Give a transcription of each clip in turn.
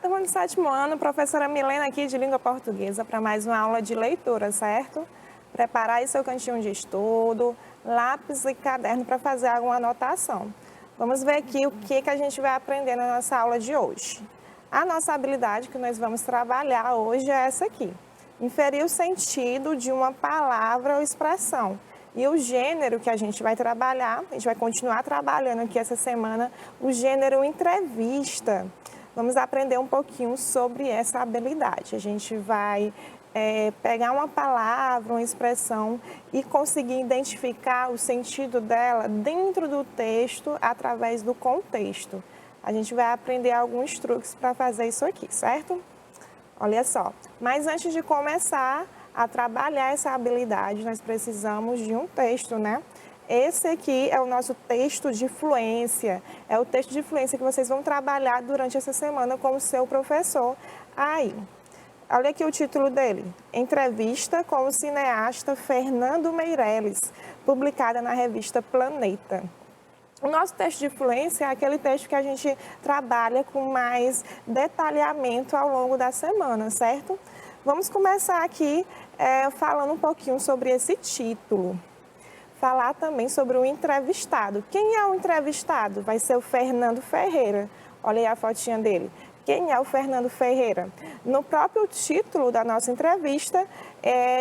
turma do 7º ano, professora Milena aqui de Língua Portuguesa para mais uma aula de leitura, certo? Preparar aí seu cantinho de estudo, lápis e caderno para fazer alguma anotação. Vamos ver aqui o que a gente vai aprender na nossa aula de hoje. A nossa habilidade que nós vamos trabalhar hoje é essa aqui. Inferir o sentido de uma palavra ou expressão. E o gênero que a gente vai trabalhar, a gente vai continuar trabalhando aqui essa semana, o gênero entrevista. Vamos aprender um pouquinho sobre essa habilidade. A gente vai pegar uma palavra, uma expressão e conseguir identificar o sentido dela dentro do texto através do contexto. A gente vai aprender alguns truques para fazer isso aqui, certo? Olha só, mas antes de começar a trabalhar essa habilidade, nós precisamos de um texto, né? Esse aqui é o nosso texto de fluência, é o texto de fluência que vocês vão trabalhar durante essa semana com o seu professor aí. Olha aqui o título dele, Entrevista com o cineasta Fernando Meirelles, publicada na revista Planeta. O nosso texto de fluência é aquele texto que a gente trabalha com mais detalhamento ao longo da semana, certo? Vamos começar aqui falando um pouquinho sobre esse título. Falar também sobre o entrevistado. Quem é o entrevistado? Vai ser o Fernando Ferreira. Olha aí a fotinha dele. Quem é o Fernando Ferreira? No próprio título da nossa entrevista,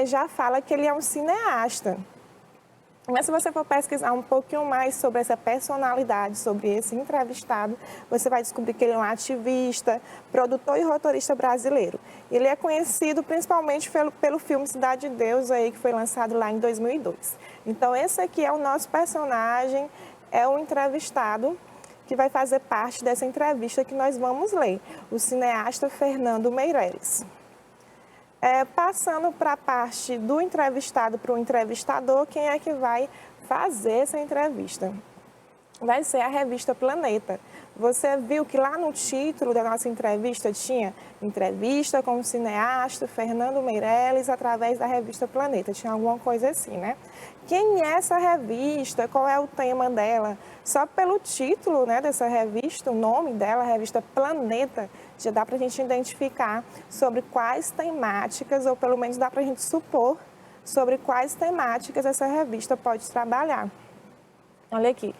já fala que ele é um cineasta. Mas se você for pesquisar um pouquinho mais sobre essa personalidade, sobre esse entrevistado, você vai descobrir que ele é um ativista, produtor e roteirista brasileiro. Ele é conhecido principalmente pelo filme Cidade de Deus, aí, que foi lançado lá em 2002. Então, esse aqui é o nosso personagem, é o entrevistado que vai fazer parte dessa entrevista que nós vamos ler, o cineasta Fernando Meirelles. Passando para a parte do entrevistado para o entrevistador, quem é que vai fazer essa entrevista? Vai ser a revista Planeta. Você viu que lá no título da nossa entrevista tinha entrevista com o cineasta Fernando Meirelles através da revista Planeta. Tinha alguma coisa assim, né? Quem é essa revista? Qual é o tema dela? Só pelo título, né, dessa revista, o nome dela, a revista Planeta, já dá para a gente identificar sobre quais temáticas, ou pelo menos dá para a gente supor sobre quais temáticas essa revista pode trabalhar. Olha aqui,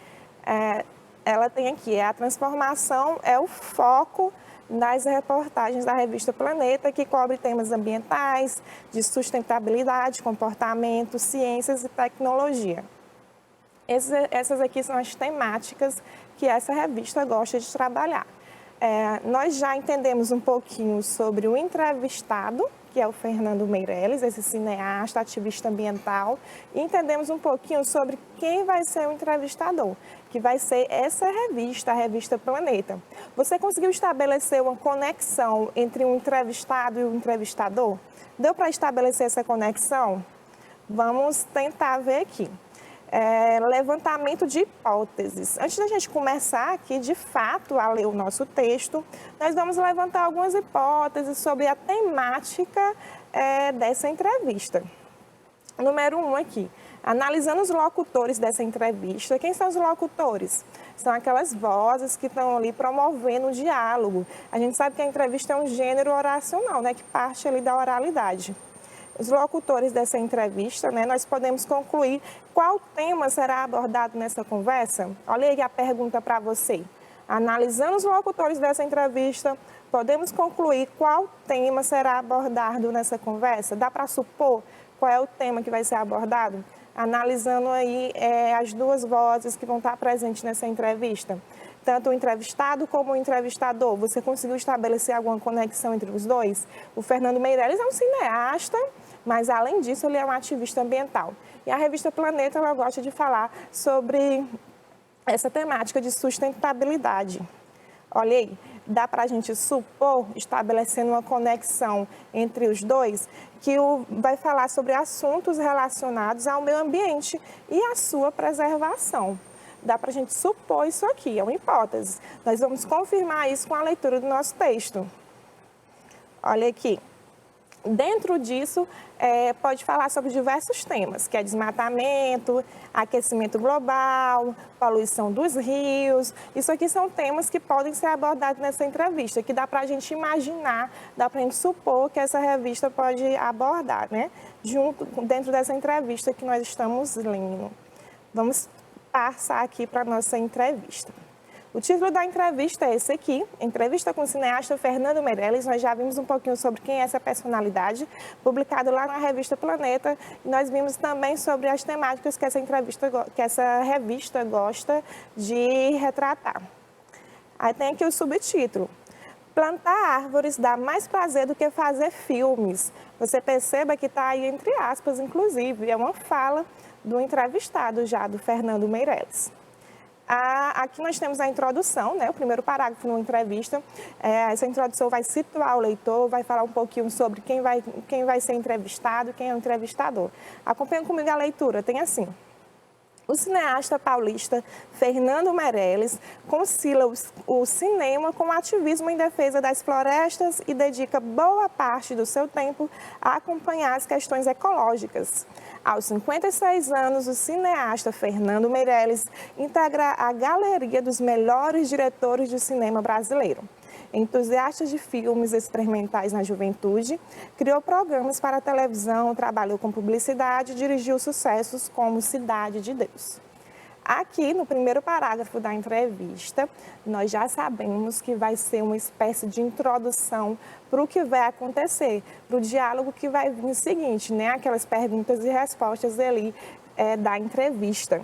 ela tem aqui, a transformação é o foco das reportagens da revista Planeta, que cobre temas ambientais, de sustentabilidade, comportamento, ciências e tecnologia. Essas aqui são as temáticas que essa revista gosta de trabalhar. Nós já entendemos um pouquinho sobre o entrevistado, que é o Fernando Meirelles, esse cineasta, ativista ambiental, e entendemos um pouquinho sobre quem vai ser o entrevistador, que vai ser essa revista, a revista Planeta. Você conseguiu estabelecer uma conexão entre um entrevistado e o entrevistador? Deu para estabelecer essa conexão? Vamos tentar ver aqui. Levantamento de hipóteses. Antes da gente começar aqui, de fato, a ler o nosso texto, nós vamos levantar algumas hipóteses sobre a temática dessa entrevista. Número 1 aqui, analisando os locutores dessa entrevista. Quem são os locutores? São aquelas vozes que estão ali promovendo o diálogo. A gente sabe que a entrevista é um gênero oracional, né, que parte ali da oralidade. Os locutores dessa entrevista, né, nós podemos concluir qual tema será abordado nessa conversa? Olha aí a pergunta para você. Analisando os locutores dessa entrevista, podemos concluir qual tema será abordado nessa conversa? Dá para supor qual é o tema que vai ser abordado? Analisando aí as duas vozes que vão estar presentes nessa entrevista. Tanto o entrevistado como o entrevistador, você conseguiu estabelecer alguma conexão entre os dois? O Fernando Meirelles é um cineasta, mas além disso ele é um ativista ambiental. E a revista Planeta, ela gosta de falar sobre essa temática de sustentabilidade. Olha aí, dá para a gente supor, estabelecendo uma conexão entre os dois, que vai falar sobre assuntos relacionados ao meio ambiente e à sua preservação. Dá para a gente supor isso aqui, é uma hipótese. Nós vamos confirmar isso com a leitura do nosso texto. Olha aqui. Dentro disso, pode falar sobre diversos temas, que é desmatamento, aquecimento global, poluição dos rios. Isso aqui são temas que podem ser abordados nessa entrevista, que dá para a gente imaginar, dá para a gente supor que essa revista pode abordar, né? Dentro dessa entrevista que nós estamos lendo. Vamos passar aqui para a nossa entrevista. O título da entrevista é esse aqui, entrevista com o cineasta Fernando Meirelles. Nós já vimos um pouquinho sobre quem é essa personalidade, publicado lá na revista Planeta. E nós vimos também sobre as temáticas que essa revista gosta de retratar. Aí tem aqui o subtítulo. Plantar árvores dá mais prazer do que fazer filmes. Você perceba que está aí entre aspas, inclusive, é uma fala do entrevistado já, do Fernando Meirelles. Aqui nós temos a introdução, né, o primeiro parágrafo numa entrevista. Essa introdução vai situar o leitor, vai falar um pouquinho sobre quem vai ser entrevistado, quem é o entrevistador. Acompanhe comigo a leitura, tem assim. O cineasta paulista Fernando Meirelles concilia o cinema com o ativismo em defesa das florestas e dedica boa parte do seu tempo a acompanhar as questões ecológicas. Aos 56 anos, o cineasta Fernando Meirelles integra a galeria dos melhores diretores de cinema brasileiro. Entusiasta de filmes experimentais na juventude, criou programas para a televisão, trabalhou com publicidade e dirigiu sucessos como Cidade de Deus. Aqui, no primeiro parágrafo da entrevista, nós já sabemos que vai ser uma espécie de introdução para o que vai acontecer, para o diálogo que vai vir seguinte, né? Aquelas perguntas e respostas ali da entrevista.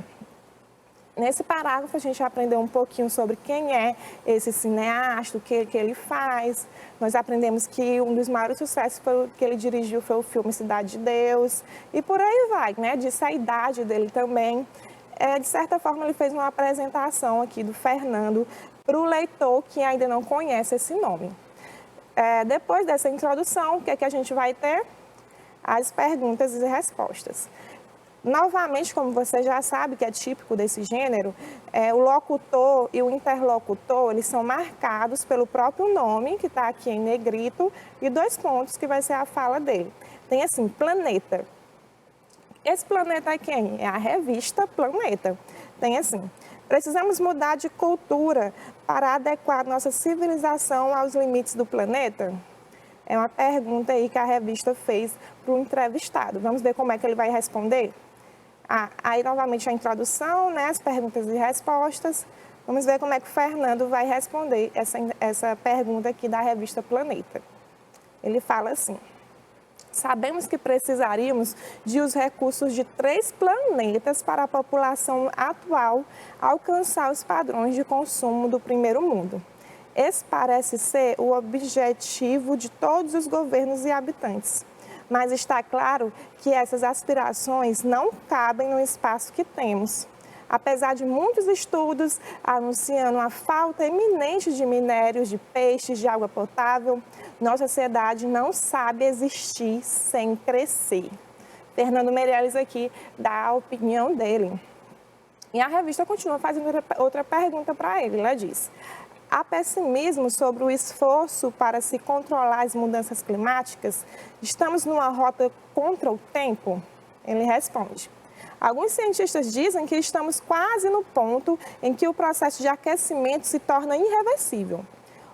Nesse parágrafo, a gente aprendeu um pouquinho sobre quem é esse cineasta, o que ele faz. Nós aprendemos que um dos maiores sucessos que ele dirigiu foi o filme Cidade de Deus. E por aí vai, né? Disse a idade dele também. De certa forma, ele fez uma apresentação aqui do Fernando para o leitor que ainda não conhece esse nome. Depois dessa introdução, o que é que a gente vai ter? As perguntas e respostas. Novamente, como você já sabe, que é típico desse gênero, o locutor e o interlocutor, eles são marcados pelo próprio nome, que está aqui em negrito, e 2 pontos, que vai ser a fala dele. Tem assim, Planeta. Esse planeta é quem? É a revista Planeta. Tem assim, precisamos mudar de cultura para adequar nossa civilização aos limites do planeta? É uma pergunta aí que a revista fez para o entrevistado. Vamos ver como é que ele vai responder? Aí, novamente, a introdução, né, as perguntas e respostas. Vamos ver como é que o Fernando vai responder essa pergunta aqui da revista Planeta. Ele fala assim: sabemos que precisaríamos de os recursos de 3 planetas para a população atual alcançar os padrões de consumo do primeiro mundo. Esse parece ser o objetivo de todos os governos e habitantes. Mas está claro que essas aspirações não cabem no espaço que temos. Apesar de muitos estudos anunciando a falta iminente de minérios, de peixes, de água potável, nossa sociedade não sabe existir sem crescer. Fernando Meirelles aqui dá a opinião dele. E a revista continua fazendo outra pergunta para ele. Ela diz: há pessimismo sobre o esforço para se controlar as mudanças climáticas? Estamos numa rota contra o tempo? Ele responde: alguns cientistas dizem que estamos quase no ponto em que o processo de aquecimento se torna irreversível.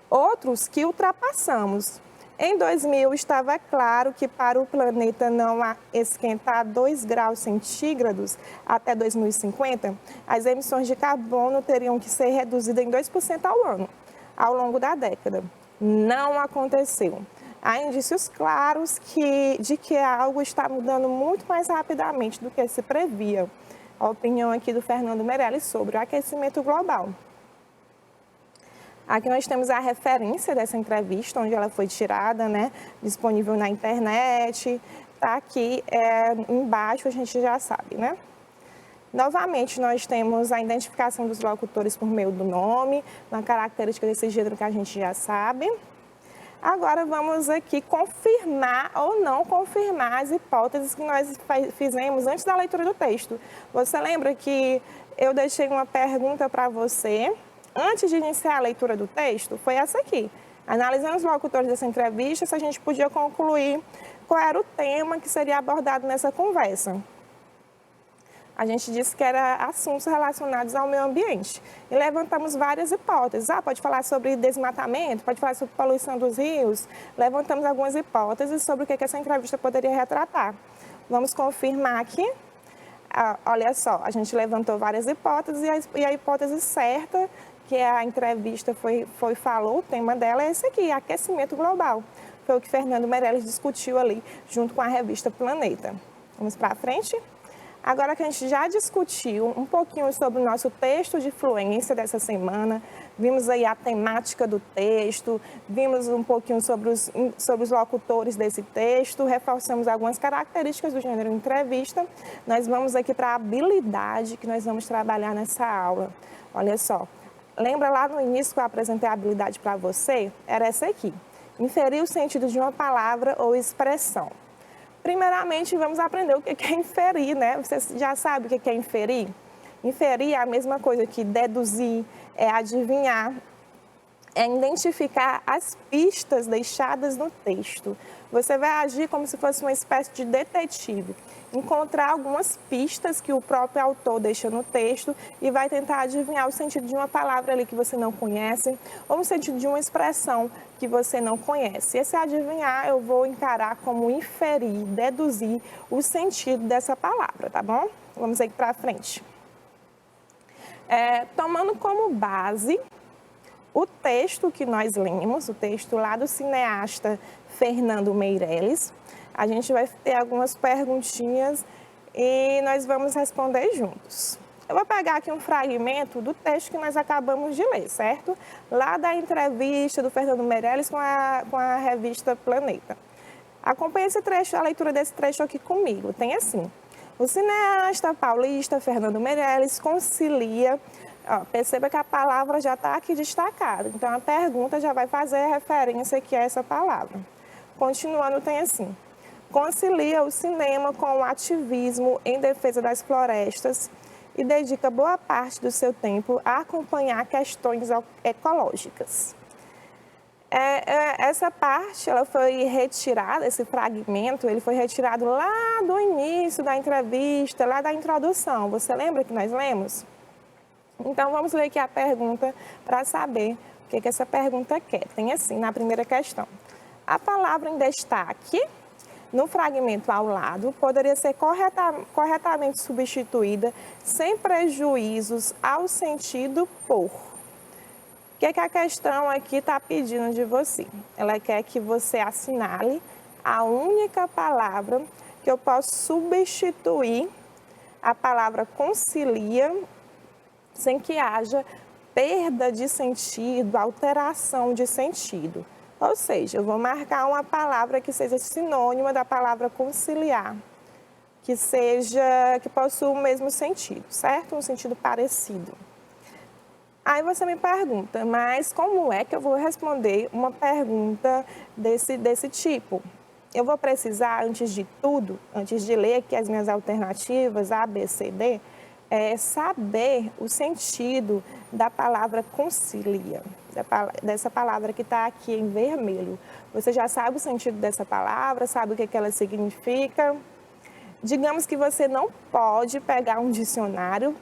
Outros que ultrapassamos. Em 2000, estava claro que para o planeta não esquentar 2 graus centígrados até 2050, as emissões de carbono teriam que ser reduzidas em 2% ao ano, ao longo da década. Não aconteceu. Há indícios claros de que algo está mudando muito mais rapidamente do que se previa. A opinião aqui do Fernando Meirelles sobre o aquecimento global. Aqui nós temos a referência dessa entrevista, onde ela foi tirada, né? Disponível na internet. Está aqui embaixo, a gente já sabe, né? Novamente, nós temos a identificação dos locutores por meio do nome, uma característica desse gênero que a gente já sabe. Agora vamos aqui confirmar ou não confirmar as hipóteses que nós fizemos antes da leitura do texto. Você lembra que eu deixei uma pergunta para você antes de iniciar a leitura do texto? Foi essa aqui. Analisando os locutores dessa entrevista, se a gente podia concluir qual era o tema que seria abordado nessa conversa. A gente disse que era assuntos relacionados ao meio ambiente e levantamos várias hipóteses. Pode falar sobre desmatamento, pode falar sobre poluição dos rios. Levantamos algumas hipóteses sobre o que essa entrevista poderia retratar. Vamos confirmar aqui. Olha só, a gente levantou várias hipóteses e a hipótese certa que a entrevista falou, o tema dela é esse aqui, aquecimento global. Foi o que Fernando Meirelles discutiu ali junto com a revista Planeta. Vamos para frente? Agora que a gente já discutiu um pouquinho sobre o nosso texto de fluência dessa semana, vimos aí a temática do texto, vimos um pouquinho sobre os locutores desse texto, reforçamos algumas características do gênero entrevista. Nós vamos aqui para a habilidade que nós vamos trabalhar nessa aula. Olha só, lembra lá no início que eu apresentei a habilidade para você? Era essa aqui, inferir o sentido de uma palavra ou expressão. Primeiramente, vamos aprender o que é inferir, né? Você já sabe o que é inferir? Inferir é a mesma coisa que deduzir, é adivinhar, é identificar as pistas deixadas no texto. Você vai agir como se fosse uma espécie de detetive, encontrar algumas pistas que o próprio autor deixa no texto e vai tentar adivinhar o sentido de uma palavra ali que você não conhece ou o sentido de uma expressão que você não conhece. Esse adivinhar eu vou encarar como inferir, deduzir o sentido dessa palavra, tá bom? Vamos aí para frente. Tomando como base o texto que nós lemos, o texto lá do cineasta Fernando Meirelles, a gente vai ter algumas perguntinhas e nós vamos responder juntos. Eu vou pegar aqui um fragmento do texto que nós acabamos de ler, certo? Lá da entrevista do Fernando Meirelles com a revista Planeta. Acompanhe esse trecho, a leitura desse trecho aqui comigo. Tem assim: o cineasta paulista Fernando Meirelles concilia. Perceba que a palavra já está aqui destacada, então a pergunta já vai fazer referência aqui a essa palavra. Continuando, tem assim: concilia o cinema com o ativismo em defesa das florestas e dedica boa parte do seu tempo a acompanhar questões ecológicas. Essa parte, ela foi retirada, esse fragmento, ele foi retirado lá do início da entrevista, lá da introdução. Você lembra que nós lemos? Então, vamos ler aqui a pergunta para saber o que essa pergunta quer. Tem assim, na primeira questão: a palavra em destaque, no fragmento ao lado, poderia ser corretamente substituída sem prejuízos ao sentido por. O que a questão aqui está pedindo de você? Ela quer que você assinale a única palavra que eu posso substituir a palavra concilia sem que haja perda de sentido, alteração de sentido. Ou seja, eu vou marcar uma palavra que seja sinônima da palavra conciliar, que possua o mesmo sentido, certo? Um sentido parecido. Aí você me pergunta, mas como é que eu vou responder uma pergunta desse tipo? Eu vou precisar, antes de tudo, antes de ler aqui as minhas alternativas, A, B, C, D, saber o sentido da palavra concilia, dessa palavra que está aqui em vermelho. Você já sabe o sentido dessa palavra, sabe o que ela significa? Digamos que você não pode pegar um dicionário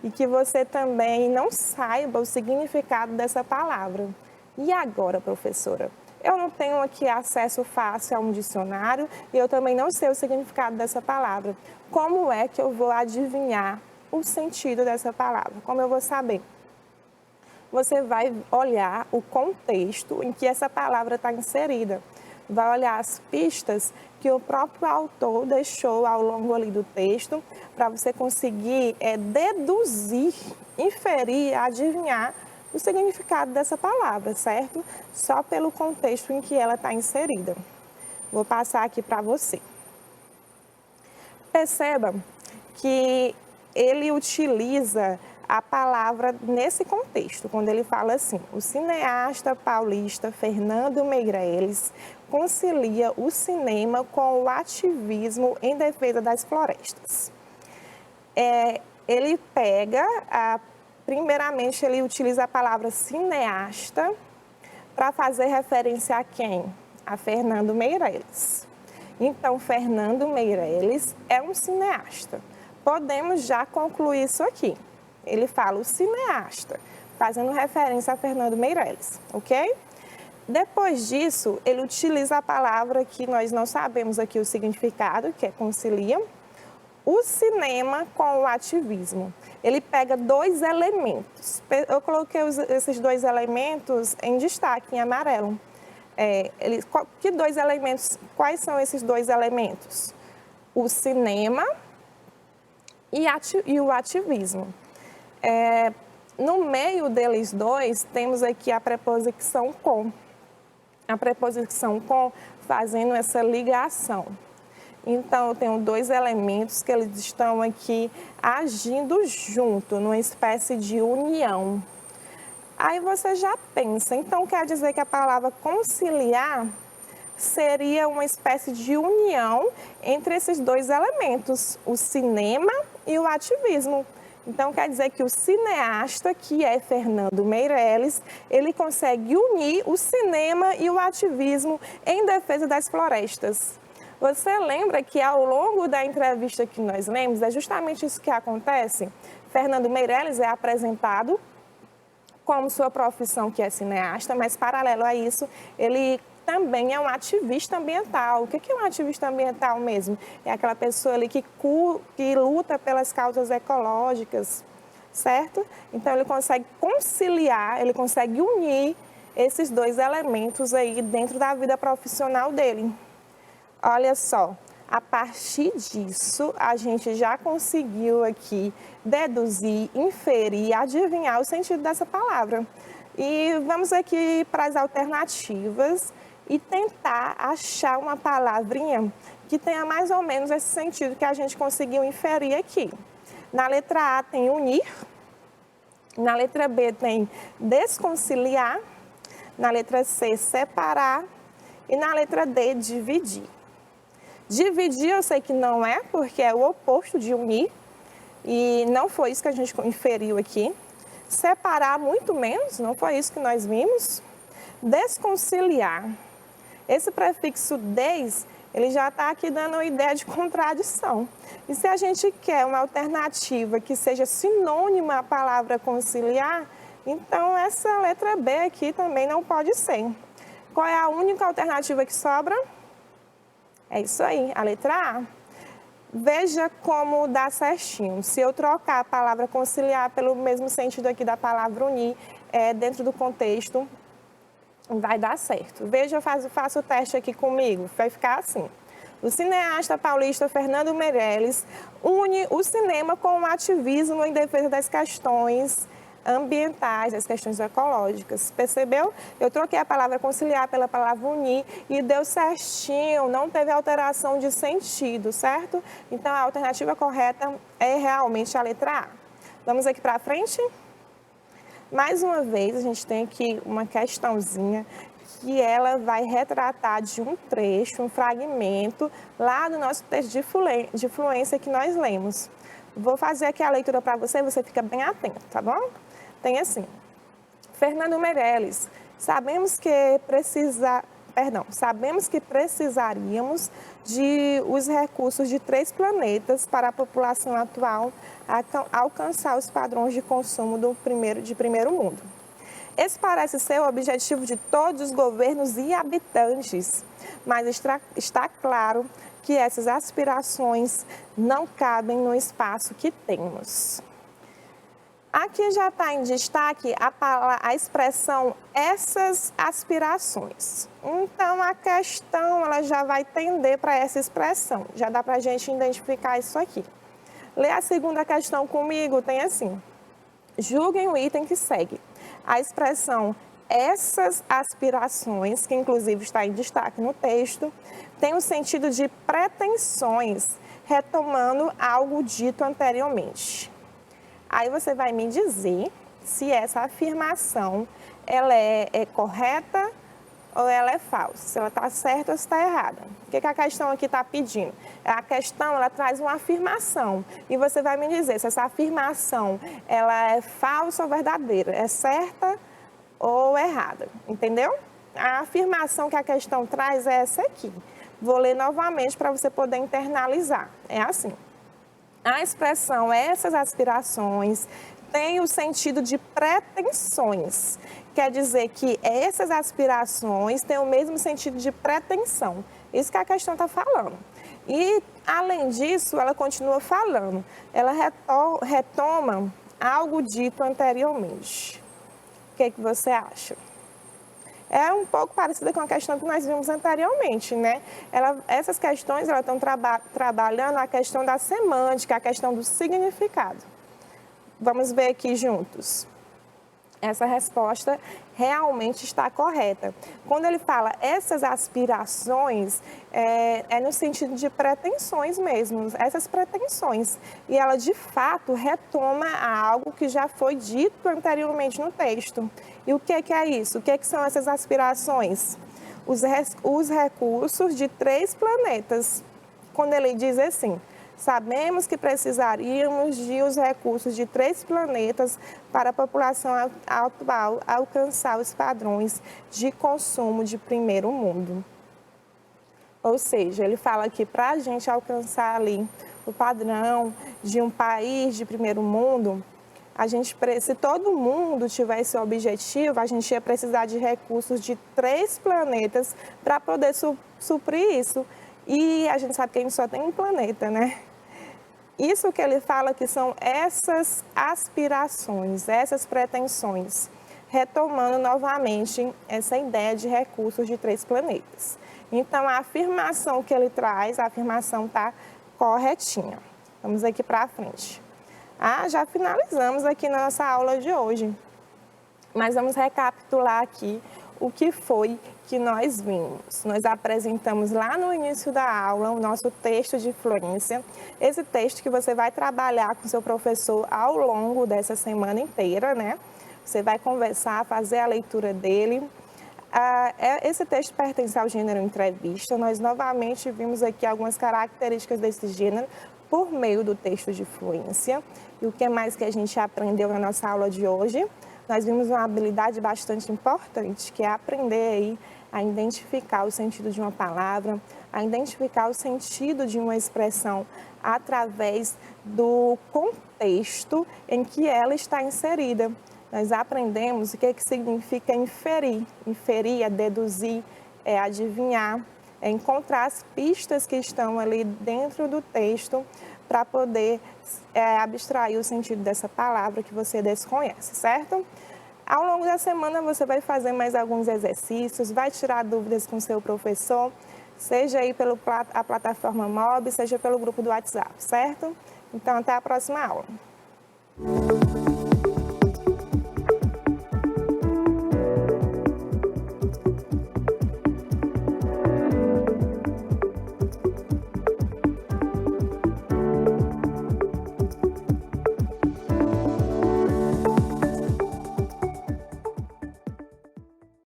e que você também não saiba o significado dessa palavra. E agora, professora? Eu não tenho aqui acesso fácil a um dicionário e eu também não sei o significado dessa palavra. Como é que eu vou adivinhar o sentido dessa palavra? Como eu vou saber? Você vai olhar o contexto em que essa palavra está inserida. Vai olhar as pistas que o próprio autor deixou ao longo ali do texto para você conseguir deduzir, inferir, adivinhar o significado dessa palavra, certo? Só pelo contexto em que ela está inserida. Vou passar aqui para você. Perceba que ele utiliza a palavra nesse contexto, quando ele fala assim: o cineasta paulista Fernando Meirelles concilia o cinema com o ativismo em defesa das florestas. Ele pega, primeiramente ele utiliza a palavra cineasta para fazer referência a quem? A Fernando Meirelles. Então, Fernando Meirelles é um cineasta. Podemos já concluir isso aqui. Ele fala o cineasta, fazendo referência a Fernando Meirelles, ok? Depois disso, ele utiliza a palavra que nós não sabemos aqui o significado, que é concilia, o cinema com o ativismo. Ele pega dois elementos. Eu coloquei esses dois elementos em destaque, em amarelo. Que dois elementos? Quais são esses dois elementos? O cinema e o ativismo. No meio deles dois, temos aqui a preposição com. A preposição com fazendo essa ligação. Então, eu tenho dois elementos que eles estão aqui agindo junto, numa espécie de união. Aí você já pensa, então quer dizer que a palavra conciliar seria uma espécie de união entre esses dois elementos, o cinema e o ativismo. Então, quer dizer que o cineasta, que é Fernando Meirelles, ele consegue unir o cinema e o ativismo em defesa das florestas. Você lembra que ao longo da entrevista que nós lemos, é justamente isso que acontece? Fernando Meirelles é apresentado como sua profissão, que é cineasta, mas paralelo a isso, ele também é um ativista ambiental. O que é um ativista ambiental mesmo? É aquela pessoa ali que luta pelas causas ecológicas, certo? Então, ele consegue conciliar, ele consegue unir esses dois elementos aí dentro da vida profissional dele. Olha só, a partir disso, a gente já conseguiu aqui deduzir, inferir, adivinhar o sentido dessa palavra. E vamos aqui para as alternativas e tentar achar uma palavrinha que tenha mais ou menos esse sentido que a gente conseguiu inferir aqui. Na letra A tem unir, na letra B tem desconciliar, na letra C separar e na letra D dividir. Dividir eu sei que não é, porque é o oposto de unir, e não foi isso que a gente inferiu aqui. Separar, muito menos, não foi isso que nós vimos. Desconciliar. Esse prefixo des, ele já está aqui dando uma ideia de contradição. E se a gente quer uma alternativa que seja sinônima à palavra conciliar, então essa letra B aqui também não pode ser. Qual é a única alternativa que sobra? É isso aí, a letra A. Veja como dá certinho. Se eu trocar a palavra conciliar pelo mesmo sentido aqui da palavra unir, dentro do contexto, vai dar certo. Veja, faça o teste aqui comigo, vai ficar assim. O cineasta paulista Fernando Meirelles une o cinema com o ativismo em defesa das questões ambientais, das questões ecológicas. Percebeu? Eu troquei a palavra conciliar pela palavra unir e deu certinho, não teve alteração de sentido, certo? Então, a alternativa correta é realmente a letra A. Vamos aqui para frente? Mais uma vez, a gente tem aqui uma questãozinha que ela vai retratar de um trecho, um fragmento, lá do nosso texto de fluência que nós lemos. Vou fazer aqui a leitura para você, você fica bem atento, tá bom? Tem assim, Fernando Meirelles, sabemos que precisaríamos de os recursos de 3 planetas para a população atual alcançar os padrões de consumo de primeiro mundo. Esse parece ser o objetivo de todos os governos e habitantes, mas está claro que essas aspirações não cabem no espaço que temos. Aqui já está em destaque a expressão essas aspirações. Então, a questão ela já vai tender para essa expressão. Já dá para a gente identificar isso aqui. Lê a segunda questão comigo, tem assim. Julguem o item que segue. A expressão essas aspirações, que inclusive está em destaque no texto, tem o sentido de pretensões, retomando algo dito anteriormente. Aí você vai me dizer se essa afirmação ela é correta ou ela é falsa, se ela está certa ou se está errada. O que a questão aqui está pedindo? A questão ela traz uma afirmação e você vai me dizer se essa afirmação ela é falsa ou verdadeira, é certa ou errada, entendeu? A afirmação que a questão traz é essa aqui. Vou ler novamente para você poder internalizar. É assim. A expressão essas aspirações tem o sentido de pretensões. Quer dizer que essas aspirações têm o mesmo sentido de pretensão. Isso que a questão está falando. E, além disso, ela continua falando. Ela retoma algo dito anteriormente. O que você acha? É um pouco parecida com a questão que nós vimos anteriormente, né? Essas questões estão trabalhando a questão da semântica, a questão do significado. Vamos ver aqui juntos. Essa resposta realmente está correta. Quando ele fala essas aspirações, é no sentido de pretensões mesmo, essas pretensões. E ela, de fato, retoma algo que já foi dito anteriormente no texto. E o que é isso? O que são essas aspirações? Os recursos de 3 planetas. Quando ele diz assim, sabemos que precisaríamos de os recursos de 3 planetas para a população atual alcançar os padrões de consumo de primeiro mundo. Ou seja, ele fala que para a gente alcançar ali o padrão de um país de primeiro mundo, se todo mundo tivesse esse objetivo, a gente ia precisar de recursos de 3 planetas para poder suprir isso. E a gente sabe que a gente só tem um planeta, né? Isso que ele fala que são essas aspirações, essas pretensões, retomando novamente essa ideia de recursos de 3 planetas. Então, a afirmação que ele traz, a afirmação está corretinha. Vamos aqui para frente. Já finalizamos aqui na nossa aula de hoje, mas vamos recapitular aqui o que foi que nós vimos. Nós apresentamos lá no início da aula o nosso texto de fluência, esse texto que você vai trabalhar com seu professor ao longo dessa semana inteira, né? Você vai conversar, fazer a leitura dele. Esse texto pertence ao gênero entrevista. Nós novamente vimos aqui algumas características desse gênero por meio do texto de fluência. E o que mais que a gente aprendeu na nossa aula de hoje? Nós vimos uma habilidade bastante importante, que é aprender aí a identificar o sentido de uma palavra, a identificar o sentido de uma expressão através do contexto em que ela está inserida. Nós aprendemos o que significa inferir. Inferir é deduzir, é adivinhar, é encontrar as pistas que estão ali dentro do texto para poder abstrair o sentido dessa palavra que você desconhece, certo? Ao longo da semana você vai fazer mais alguns exercícios, vai tirar dúvidas com seu professor, seja aí pela plataforma Mob, seja pelo grupo do WhatsApp, certo? Então, até a próxima aula.